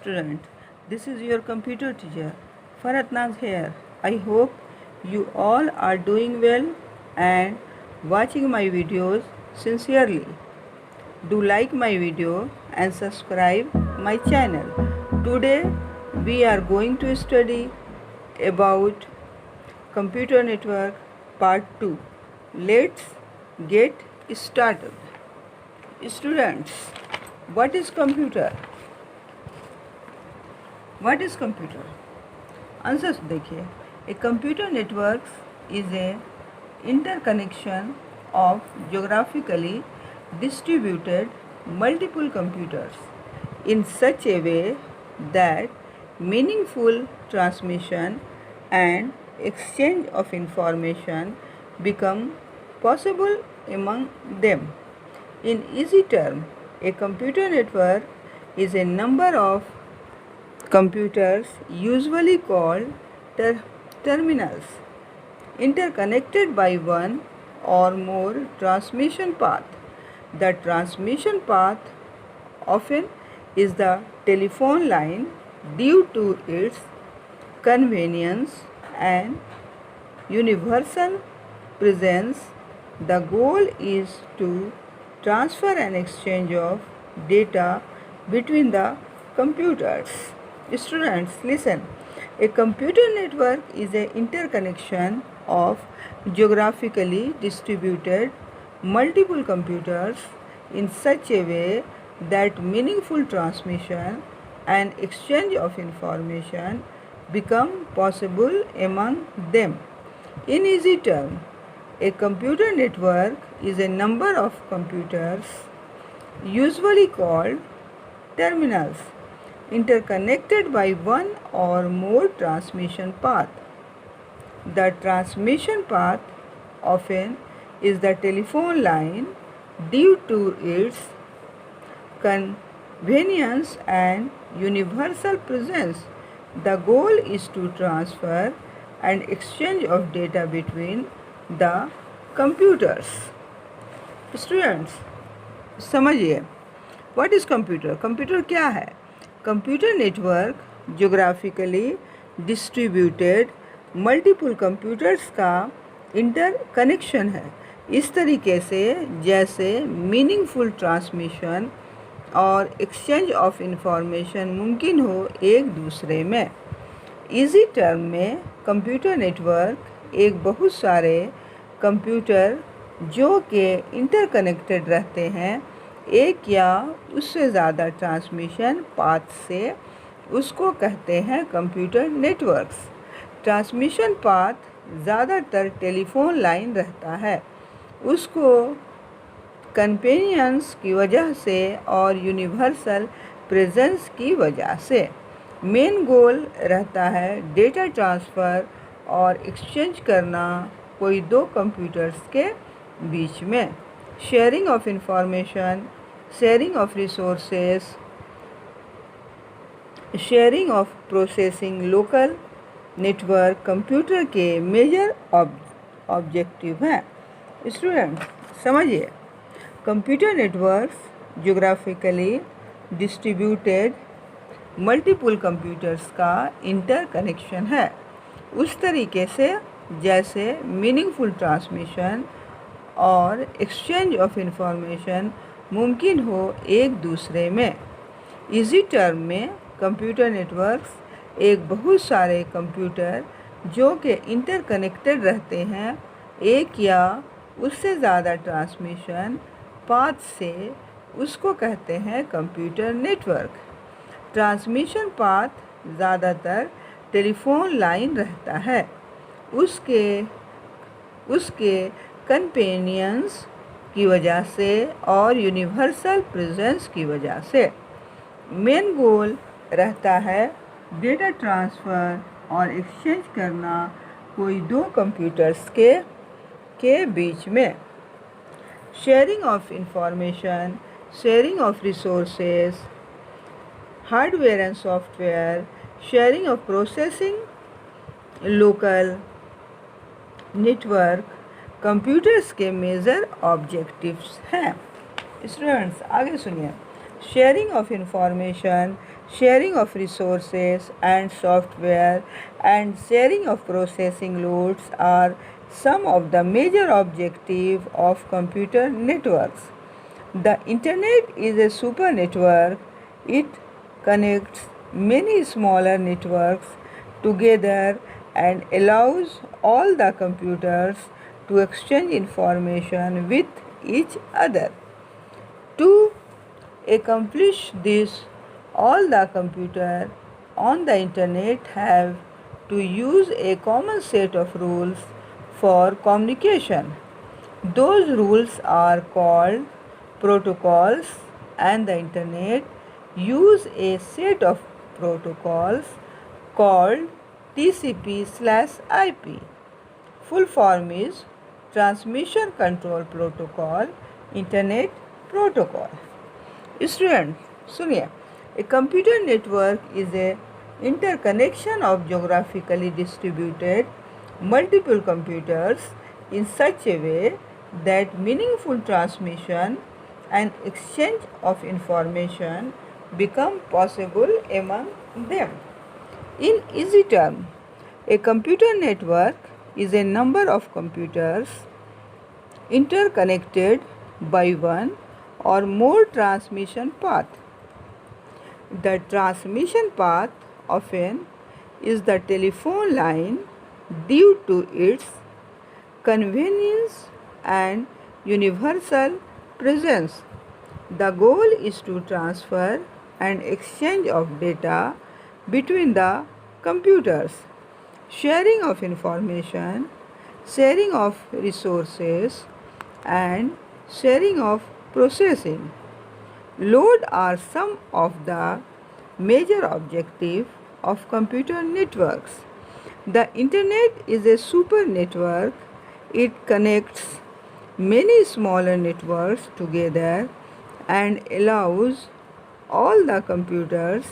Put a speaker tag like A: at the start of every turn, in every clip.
A: student, this is your computer teacher Farhat Naz here. I hope you all are doing well and watching my videos sincerely. Do like my video and subscribe my channel. Today we are going to study about computer network part 2. Let's get started. Students, what is computer? What is computer? Answer देखिए. A computer network is a interconnection of geographically distributed multiple computers in such a way that meaningful transmission and exchange of information become possible among them. In easy term, a computer network is a number of computers, usually called terminals, interconnected by one or more transmission path. The transmission path often is the telephone line due to its convenience and universal presence. The goal is to transfer and exchange of data between the computers. Students, listen. A computer network is an interconnection of geographically distributed multiple computers in such a way that meaningful transmission and exchange of information become possible among them. In easy terms, a computer network is a number of computers, usually called terminals, interconnected by one or more transmission path. The transmission path often is the telephone line due to its convenience and universal presence. The goal is to transfer and exchange of data between the computers. Students, समझिए, what is computer? Computer क्या है? Computer network geographically distributed multiple computers का inter connection है, इस तरीके से जैसे meaningful transmission और एक्सचेंज ऑफ इंफॉर्मेशन मुमकिन हो एक दूसरे में. इजी टर्म में कंप्यूटर नेटवर्क एक बहुत सारे कंप्यूटर जो कि इंटरकनेक्टेड रहते हैं एक या उससे ज़्यादा ट्रांसमिशन पाथ से, उसको कहते हैं कंप्यूटर नेटवर्क्स. ट्रांसमिशन पाथ ज़्यादातर टेलीफोन लाइन रहता है, उसको कन्वीनियंस की वजह से और यूनिवर्सल प्रेजेंस की वजह से. मेन गोल रहता है डेटा ट्रांसफ़र और एक्सचेंज करना कोई दो कंप्यूटर्स के बीच में. Sharing of information, sharing of resources, sharing of processing. Local network computer के मेजर ऑब्जेक्टिव हैं. स्टूडेंट, समझिए, computer networks geographically distributed multiple computers का इंटरकनेक्शन है, उस तरीके से जैसे मीनिंगफुल ट्रांसमिशन और एक्सचेंज ऑफ इंफॉर्मेशन मुमकिन हो एक दूसरे में. इजी टर्म में कंप्यूटर नेटवर्क्स एक बहुत सारे कंप्यूटर जो कि इंटरकनेक्टेड रहते हैं एक या उससे ज़्यादा ट्रांसमिशन पाथ से, उसको कहते हैं कंप्यूटर नेटवर्क. ट्रांसमिशन पाथ ज़्यादातर टेलीफोन लाइन रहता है, उसके कन्वीनियंस की वजह से और यूनिवर्सल प्रेजेंस की वजह से. मेन गोल रहता है डेटा ट्रांसफ़र और एक्सचेंज करना कोई दो कंप्यूटर्स के बीच में. Sharing of information, sharing of resources, hardware and software, sharing of processing. Local network computers के मेजर ऑब्जेक्टिव्स हैं. स्टूडेंट्स, आगे सुनिए. sharing of information, sharing of resources and software, and sharing of processing loads are some of the major objectives of computer networks. The internet is a super network. It connects many smaller networks together and allows all the computers to exchange information with each other. To accomplish this, all the computers on the internet have to use a common set of rules for communication. Those rules are called protocols, and the internet use a set of protocols called TCP/IP. Full form is Transmission Control Protocol, Internet Protocol. Students, सुनिए, a computer network is a interconnection of geographically distributed multiple computers in such a way that meaningful transmission and exchange of information become possible among them. In easy terms, a computer network is a number of computers interconnected by one or more transmission paths. The transmission path often is the telephone line due to its convenience and universal presence. The goal is to transfer and exchange of data between the computers, sharing of information, sharing of resources, and sharing of processing. Load are some of the major objectives of computer networks. The internet is a super network. It connects many smaller networks together and allows all the computers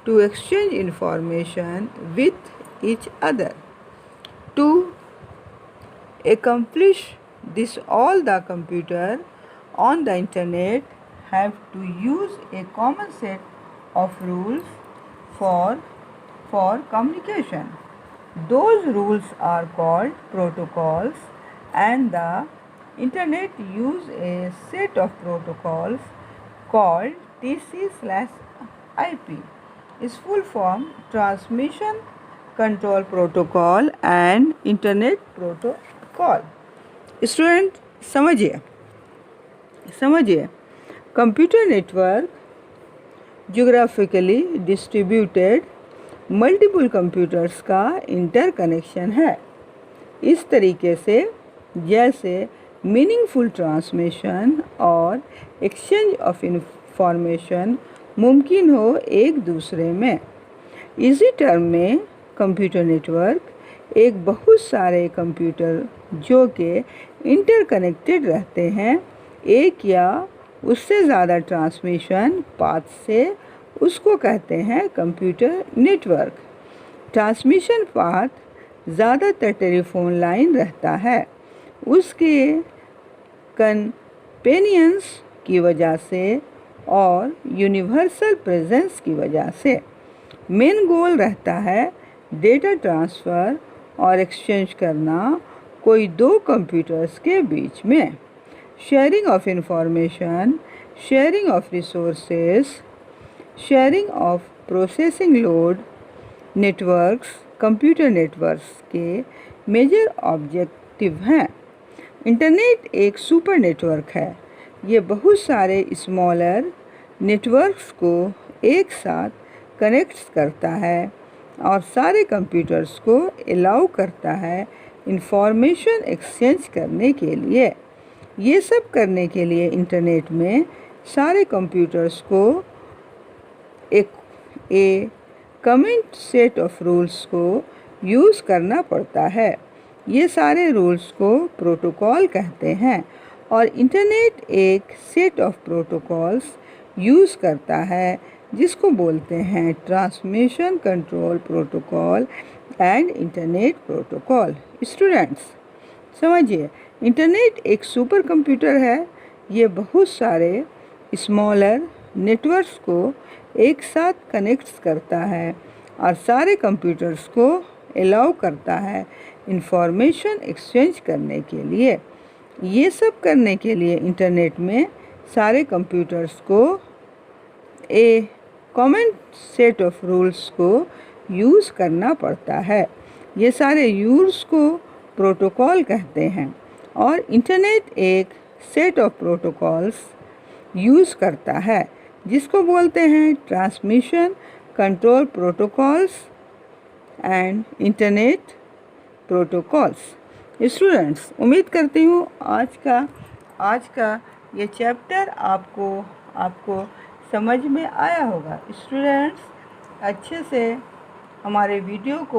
A: to exchange information with each other. To accomplish this, all the computers on the internet have to use a common set of rules for communication. Those rules are called protocols, and the internet use a set of protocols called TC/IP. Its full form Transmission Control Protocol and Internet Protocol. Student समझिए computer network geographically distributed multiple computers का interconnection है, इस तरीके से जैसे meaningful transmission और exchange of information मुमकिन हो एक दूसरे में। इसी टर्म में कंप्यूटर नेटवर्क एक बहुत सारे कंप्यूटर जो कि इंटरकनेक्टेड रहते हैं एक या उससे ज़्यादा ट्रांसमिशन पाथ से, उसको कहते हैं कंप्यूटर नेटवर्क। ट्रांसमिशन पाथ ज़्यादातर टेलीफोन लाइन रहता है, उसके कन्वीनियंस की वजह से और यूनिवर्सल प्रेजेंस की वजह से। मेन गोल रहता है डेटा ट्रांसफ़र और एक्सचेंज करना कोई दो कंप्यूटर्स के बीच में। Sharing of information, sharing of resources, sharing of processing load networks computer networks के मेजर ऑब्जेक्टिव हैं। इंटरनेट एक सुपर नेटवर्क है। ये बहुत सारे स्मॉलर नेटवर्क्स को एक साथ कनेक्ट करता है और सारे कंप्यूटर्स को अलाउ करता है इंफॉर्मेशन एक्सचेंज करने के लिए। ये सब करने के लिए इंटरनेट में सारे कंप्यूटर्स को एक कॉमन सेट ऑफ रूल्स को यूज़ करना पड़ता है। ये सारे रूल्स को प्रोटोकॉल कहते हैं और इंटरनेट एक सेट ऑफ प्रोटोकॉल्स यूज़ करता है जिसको बोलते हैं transmission control protocol and internet protocol. Students समझिए, इंटरनेट एक सुपर कंप्यूटर है। ये बहुत सारे स्मॉलर नेटवर्क्स को एक साथ कनेक्ट करता है और सारे कंप्यूटर्स को अलाउ करता है इंफॉर्मेशन एक्सचेंज करने के लिए। ये सब करने के लिए इंटरनेट में सारे कंप्यूटर्स को ए कॉमन सेट ऑफ रूल्स को यूज़ करना पड़ता है। ये सारे यूज़ को प्रोटोकॉल कहते हैं और इंटरनेट एक सेट ऑफ प्रोटोकॉल्स यूज़ करता है जिसको बोलते हैं transmission control protocols and internet protocols. Students, उम्मीद करती हूँ आज का ये चैप्टर आपको समझ में आया होगा। स्टूडेंट्स, अच्छे से हमारे वीडियो को